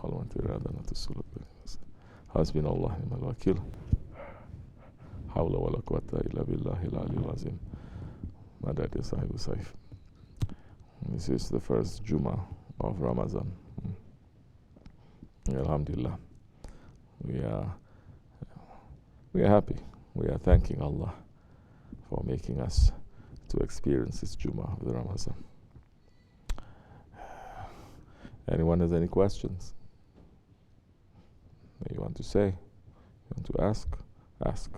خلوة إرادة لا تسلك حسبنا الله ونعم الوكيل حول ولا قوة إلا بالله العلي العظيم مدد يا صاحب السيف. This is the first Juma of Ramazan. Alhamdulillah. We are happy. We are thanking Allah for making us to experience this Juma of the Ramazan. Anyone has any questions? You want to say? You want to ask? Ask.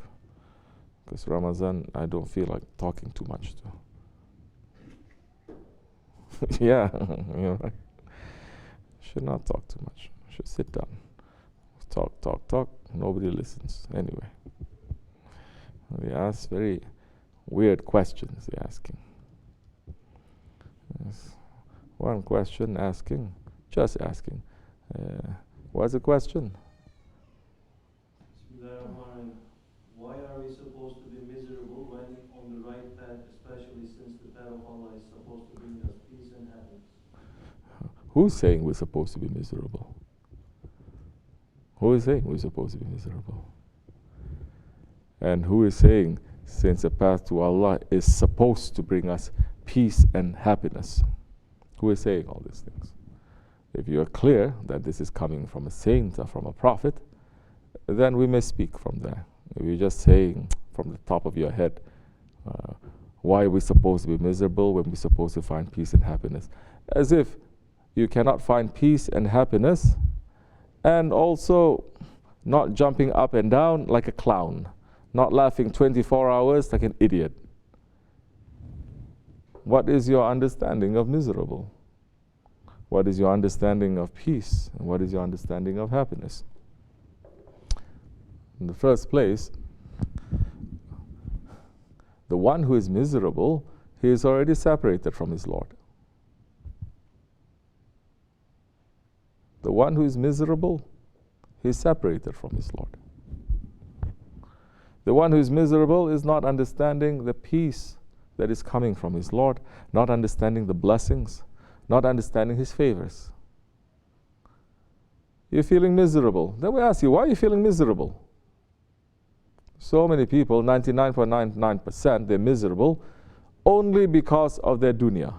Because Ramazan, I don't feel like talking too much to. Yeah, you're right. Should not talk too much. Should sit down. Talk. Nobody listens anyway. They ask very weird questions. They're asking. Yes. One question just asking. What's the question? Why are we supposed to be miserable when on the right path, especially since the path of Allah is supposed to bring us peace and happiness? Who's saying we're supposed to be miserable? Who is saying we're supposed to be miserable? And who is saying since the path to Allah is supposed to bring us peace and happiness? Who is saying all these things? If you are clear that this is coming from a saint or from a prophet, then we may speak from there. If you're just saying from the top of your head, why are we supposed to be miserable when we're supposed to find peace and happiness? As if you cannot find peace and happiness and also not jumping up and down like a clown, not laughing 24 hours like an idiot. What is your understanding of miserable? What is your understanding of peace? And what is your understanding of happiness? In the first place, the one who is miserable, he is already separated from his Lord. The one who is miserable, he is separated from his Lord. The one who is miserable is not understanding the peace that is coming from his Lord, not understanding the blessings, not understanding his favors. You're feeling miserable. Then we ask you, why are you feeling miserable? So many people, 99.99%, they're miserable only because of their dunya.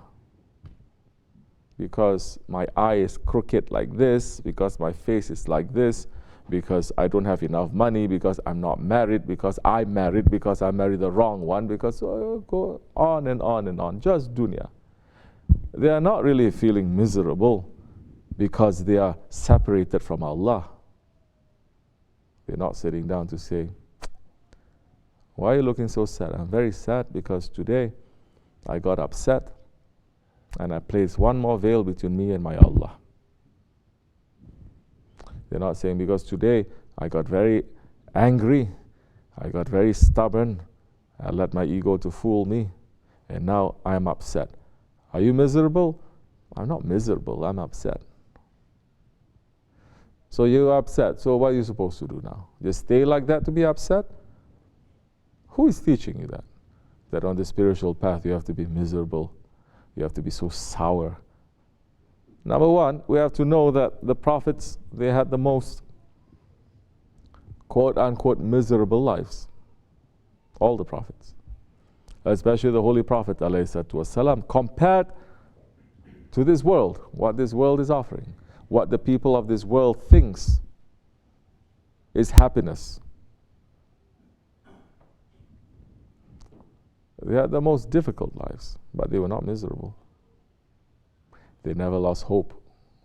Because my eye is crooked like this, because my face is like this, because I don't have enough money, because I'm not married, because I married the wrong one, because go on and on and on, just dunya. They are not really feeling miserable because they are separated from Allah. They're not sitting down to say, why are you looking so sad? I'm very sad because today I got upset and I placed one more veil between me and my Allah. They're not saying because today I got very angry, I got very stubborn, I let my ego to fool me, and now I'm upset. Are you miserable? I'm not miserable, I'm upset. So you're upset, so what are you supposed to do now? Just stay like that to be upset? Who is teaching you that? That on the spiritual path you have to be miserable, you have to be so sour. Number one, we have to know that the prophets, they had the most quote-unquote miserable lives. All the prophets. Especially the Holy Prophet ﷺ, compared to this world, what this world is offering, what the people of this world thinks is happiness. They had the most difficult lives, but they were not miserable. They never lost hope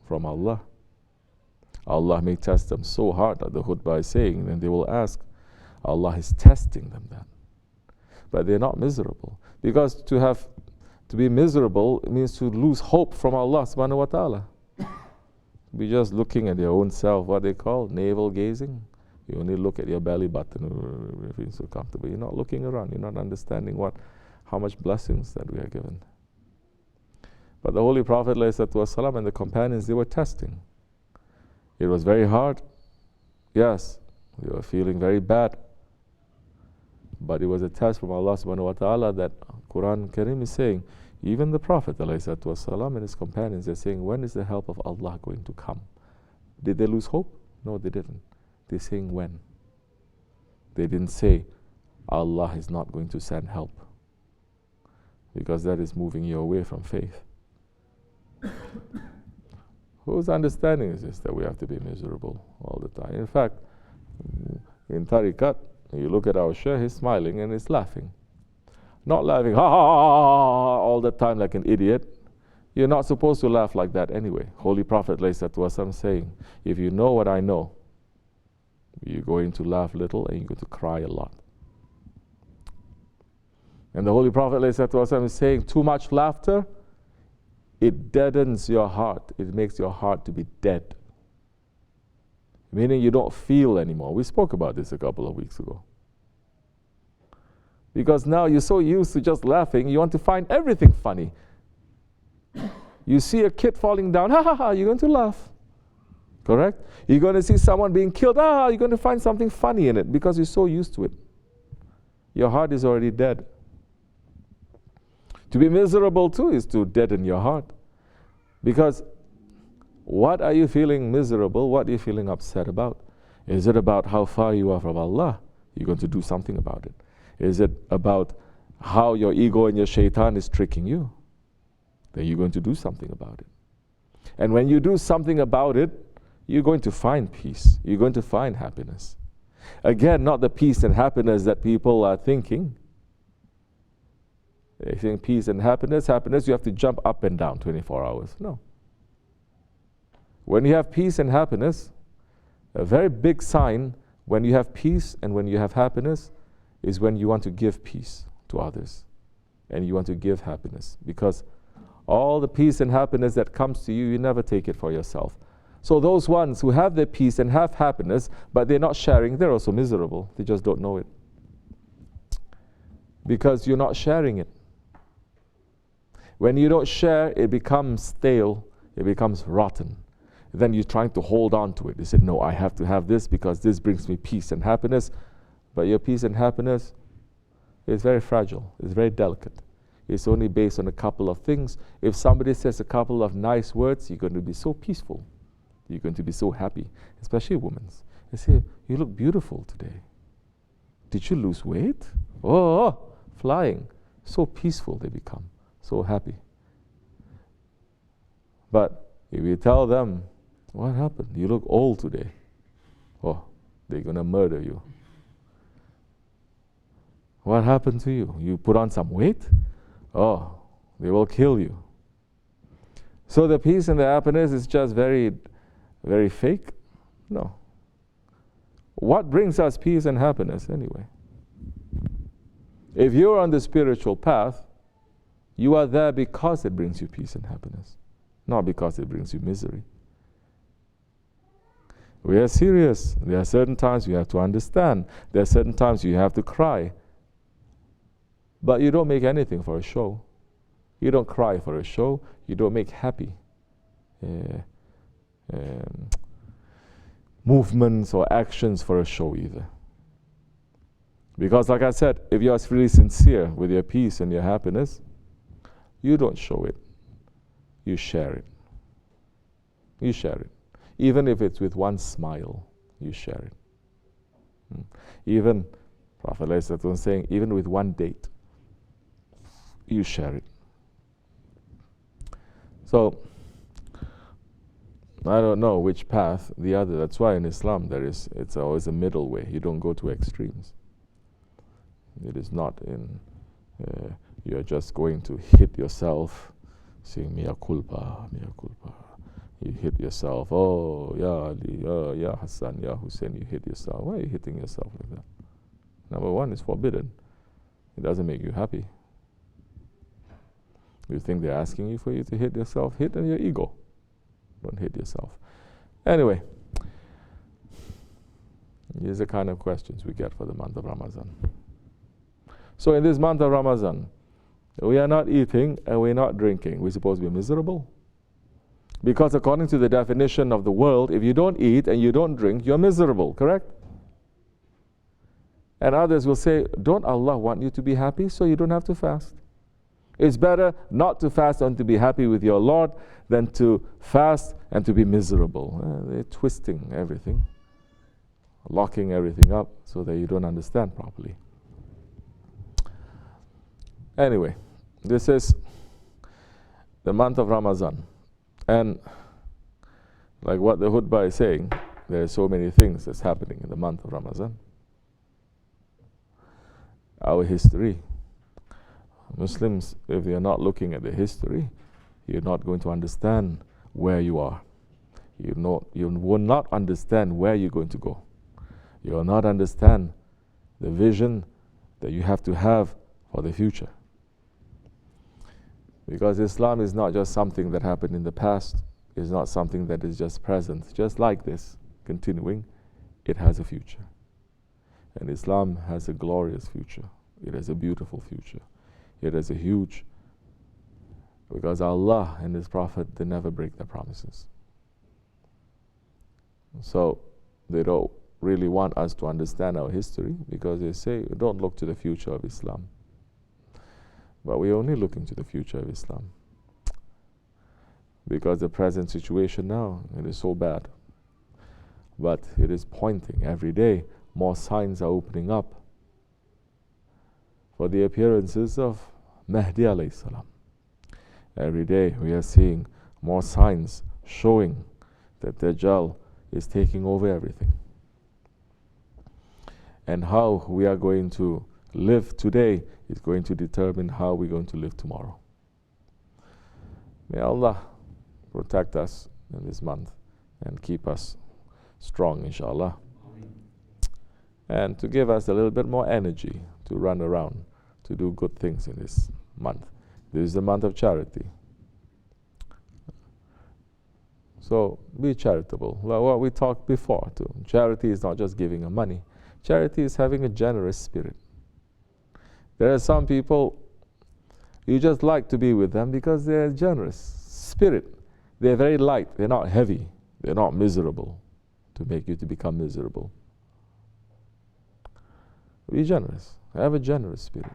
from Allah. Allah may test them so hard that the khutbah is saying, then they will ask, Allah is testing them then. But they're not miserable. Because to be miserable means to lose hope from Allah subhanahu wa ta'ala. Be just looking at your own self, what they call navel gazing. You only look at your belly button, you feel so comfortable. You're not looking around, you're not understanding how much blessings that we are given. But the Holy Prophet ﷺ and the companions, they were testing. It was very hard. Yes, they were feeling very bad. But it was a test from Allah subhanahu wa ta'ala that Quran Karim is saying, even the Prophet ﷺ and his companions are saying, when is the help of Allah going to come? Did they lose hope? No, they didn't. They're saying when. They didn't say Allah is not going to send help, because that is moving you away from faith. Whose understanding is this, that we have to be miserable all the time? In fact, in tariqat, you look at our Sheykh, he's smiling and he's laughing. Not laughing, ha ha ha, all the time like an idiot. You're not supposed to laugh like that anyway. Holy Prophet ﷺ saying, if you know what I know, you're going to laugh little and you're going to cry a lot. And the Holy Prophet ﷺ is saying, too much laughter, it deadens your heart. It makes your heart to be dead. Meaning you don't feel anymore. We spoke about this a couple of weeks ago. Because now you're so used to just laughing, you want to find everything funny. You see a kid falling down, ha ha ha, you're going to laugh. Correct? You're going to see someone being killed, you're going to find something funny in it because you're so used to it. Your heart is already dead. To be miserable too is to deaden your heart. Because what are you feeling miserable? What are you feeling upset about? Is it about how far you are from Allah? You're going to do something about it. Is it about how your ego and your shaitan is tricking you? Then you're going to do something about it. And when you do something about it, you're going to find peace. You're going to find happiness. Again, not the peace and happiness that people are thinking. They think peace and happiness, you have to jump up and down 24 hours. No. When you have peace and happiness, a very big sign when you have peace and when you have happiness is when you want to give peace to others and you want to give happiness. Because all the peace and happiness that comes to you, you never take it for yourself. So those ones who have their peace and have happiness, but they're not sharing, they're also miserable. They just don't know it. Because you're not sharing it. When you don't share, it becomes stale, it becomes rotten. Then you're trying to hold on to it. You say, no, I have to have this because this brings me peace and happiness. But your peace and happiness is very fragile, it's very delicate. It's only based on a couple of things. If somebody says a couple of nice words, you're going to be so peaceful. You're going to be so happy, especially women. They say, you look beautiful today. Did you lose weight? Oh, flying. So peaceful they become. So happy. But if you tell them, what happened? You look old today. Oh, they're going to murder you. What happened to you? You put on some weight? Oh, they will kill you. So the peace and the happiness is just very, very fake? No. What brings us peace and happiness anyway? If you're on the spiritual path, you are there because it brings you peace and happiness, not because it brings you misery. We are serious. There are certain times you have to understand. There are certain times you have to cry. But you don't make anything for a show. You don't cry for a show. You don't make happy movements or actions for a show either. Because like I said, if you are really sincere with your peace and your happiness, you don't show it. You share it. You share it. Even if it's with one smile, you share it. Even, Prophet ﷺ was saying, even with one date, you share it. So, I don't know which path the other. That's why in Islam it's always a middle way. You don't go to extremes. It is not in you're just going to hit yourself, saying mea culpa, mea culpa. You hit yourself. Oh, ya Ali, oh, ya Hassan, ya Hussein. You hit yourself. Why are you hitting yourself like that? Number one, it's forbidden. It doesn't make you happy. You think they're asking you for you to hit yourself? Hit on your ego. Don't hit yourself. Anyway, these are the kind of questions we get for the month of Ramazan. So in this month of Ramazan, we are not eating and we're not drinking. We're supposed to be miserable. Because according to the definition of the world, if you don't eat and you don't drink, you're miserable, correct? And others will say, don't Allah want you to be happy so you don't have to fast? It's better not to fast and to be happy with your Lord than to fast and to be miserable. They're twisting everything, locking everything up so that you don't understand properly. Anyway, this is the month of Ramazan. And like what the khutbah is saying, there are so many things that's happening in the month of Ramazan. Our history. Muslims, if you're not looking at the history, you're not going to understand where you are. You will not understand where you're going to go. You will not understand the vision that you have to have for the future. Because Islam is not just something that happened in the past. It's not something that is just present. Just like this, continuing, it has a future. And Islam has a glorious future. It has a beautiful future. It has a huge, because Allah and His Prophet, they never break their promises. So they don't really want us to understand our history, because they say, don't look to the future of Islam. But we're only looking to the future of Islam. Because the present situation now, it is so bad. But it is pointing every day, more signs are opening up for the appearances of Mahdi alayhi salam. Every day we are seeing more signs showing that Dajjal is taking over everything. And how we are going to live today is going to determine how we're going to live tomorrow. May Allah protect us in this month and keep us strong, inshallah. And to give us a little bit more energy to run around, to do good things in this month. This is the month of charity. So be charitable. Like what we talked before too. Charity is not just giving of money. Charity is having a generous spirit. There are some people, you just like to be with them because they're generous spirit. They're very light. They're not heavy. They're not miserable to make you to become miserable. Be generous. Have a generous spirit.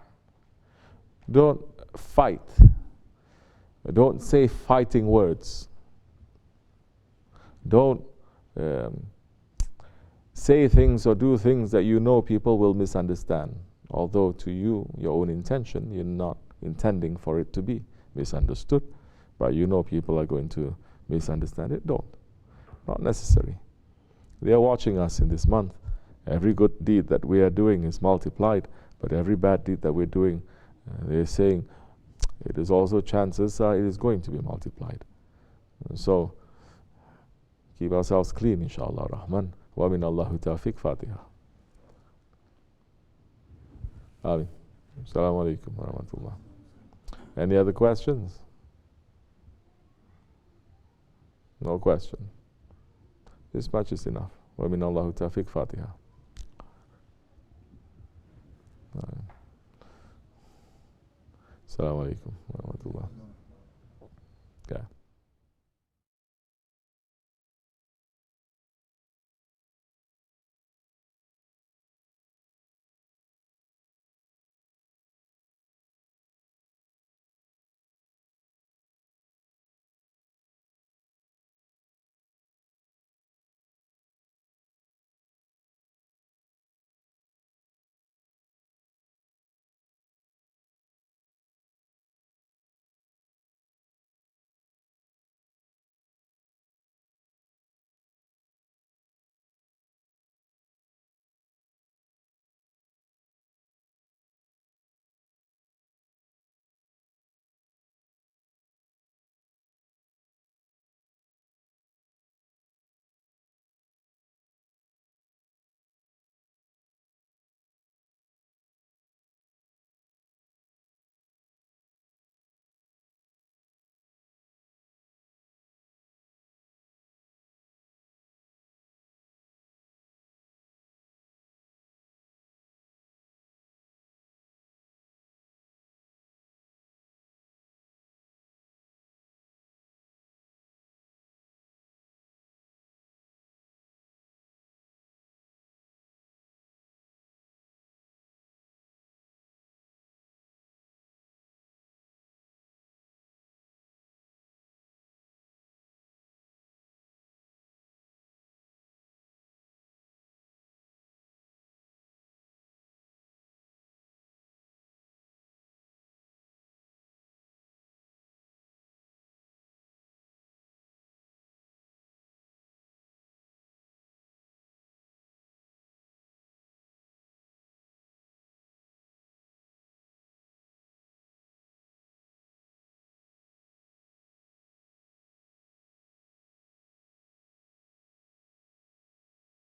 Don't fight. Don't say fighting words. Don't say things or do things that you know people will misunderstand. Although to you, your own intention, you're not intending for it to be misunderstood. But you know people are going to misunderstand it. Don't. Not necessary. They are watching us in this month. Every good deed that we are doing is multiplied. But every bad deed that we're doing, they're saying, it is also chances it is going to be multiplied. And so, keep ourselves clean, inshallah rahman. Wa min Allahu tawfiq. Fatiha. Amin. Assalamu alaikum wa rahmatullah. Any other questions? No question. This much is enough. Wa min Allahu tawfiq. Fatiha. Assalamu alaikum wa rahmatullah.